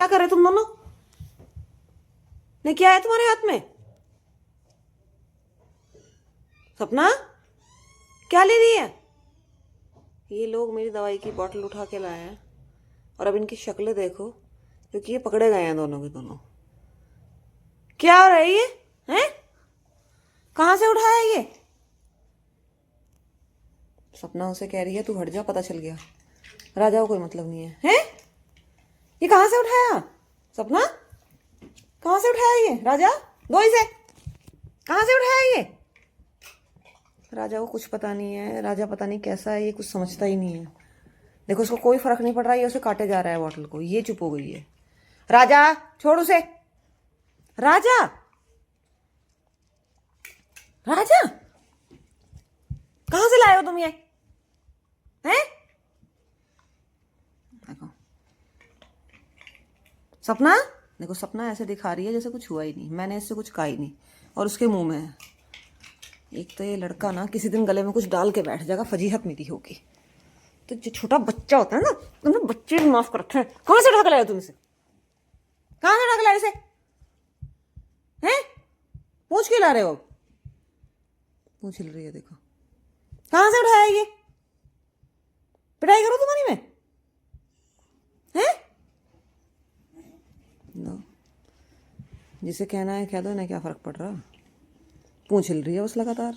क्या कर रहे तुम दोनों ने? क्या है तुम्हारे हाथ में? सपना क्या ले रही है? ये लोग मेरी दवाई की बोतल उठा के लाए हैं और अब इनकी शक्लें देखो, क्योंकि ये पकड़े गए हैं दोनों के दोनों। क्या हो रहा है ये? हैं? कहां से उठाया ये? सपना उसे कह रही है तू हट जा, पता चल गया। राजा को कोई मतलब नहीं है। हैं? ये कहां से उठाया? सपना कहां से उठाया ये? राजा दो इसे। कहां से उठाया ये? राजा को कुछ पता नहीं है। राजा पता नहीं कैसा है, ये कुछ समझता ही नहीं है। देखो उसको कोई फर्क नहीं पड़ रहा है, ये उसे काटे जा रहा है बॉटल को। ये चुप हो गई है। राजा छोड़ उसे। राजा राजा कहां से लाए हो तुम ये? हैं? देखो सपना, देखो सपना ऐसे दिखा रही है जैसे कुछ हुआ ही नहीं। मैंने इससे कुछ कहा ही नहीं और उसके मुंह में है। एक तो ये लड़का ना किसी दिन गले में कुछ डाल के बैठ जाएगा, फजीहत मेरी होगी। तो जो छोटा बच्चा होता है ना, तुमने बच्चे भी माफ कर रखे हैं। कहां से उठा के लाए तुम इसे? कहां से उठा के लाए इसे? हैं? पूछ के ला रहे हो? पूछ हिल रही है देखो। कहां से उठाया ये? पिटाई करो तुम्हारी में? हैं? नो, जिसे कहना है कह दो, इन्हें क्या फर्क पड़ रहा। पूछ हिल रही है बस लगातार।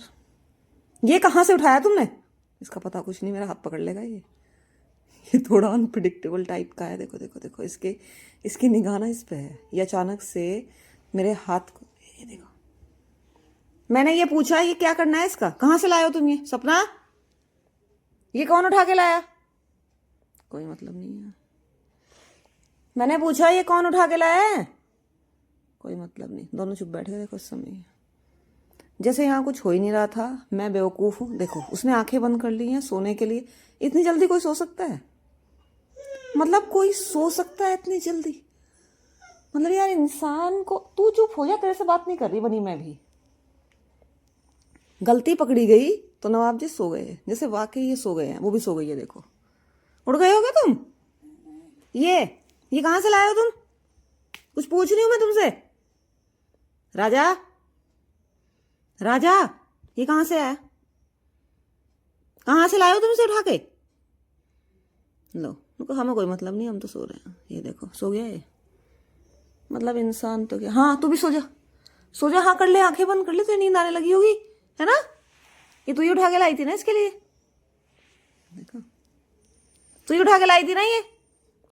ये कहां से उठाया तुमने? इसका पता कुछ नहीं, मेरा हाथ पकड़ लेगा ये थोड़ा अनप्रिडिक्टेबल टाइप का है। देखो देखो देखो, इसकी निगाह ना इस पे है। ये अचानक से मेरे हाथ को, ये देखो। मैंने ये पूछा ये क्या करना है इसका? कहां से लाए हो तुम ये? सपना ये कौन उठा के लाया? कोई मतलब नहीं है। मैंने पूछा ये कौन उठा के लाया है? कोई मतलब नहीं। दोनों चुप बैठ गए। देखो उस समय जैसे यहाँ कुछ हो ही नहीं रहा था। मैं बेवकूफ हूँ। देखो उसने आंखें बंद कर ली हैं सोने के लिए। इतनी जल्दी कोई सो सकता है? मतलब कोई सो सकता है इतनी जल्दी? मतलब यार इंसान को, तू चुप हो जा, तेरे से बात नहीं कर रही बनी मैं भी। गलती पकड़ी गई तो नवाब जी सो गए, जैसे वाकई ये सो गए हैं। वो भी सो गई है देखो। उड़ गए हो क्या तुम? ये कहां से लाए हो तुम? कुछ पूछ रही हूं मैं तुमसे। राजा राजा ये कहां से आया? कहां से लाए हो तुम इसे उठा के? लो उनको हमें कोई मतलब नहीं, हम तो सो रहे हैं। ये देखो सो गया ये। मतलब इंसान तो क्या। हाँ तू भी सो जा, सो जा। हाँ कर ले, आंखें बंद कर ले, तुझे नींद आने लगी होगी, है ना? ये तू ही उठा के लाई थी ना इसके लिए। देखो तू ही उठा के लाई थी ना ये।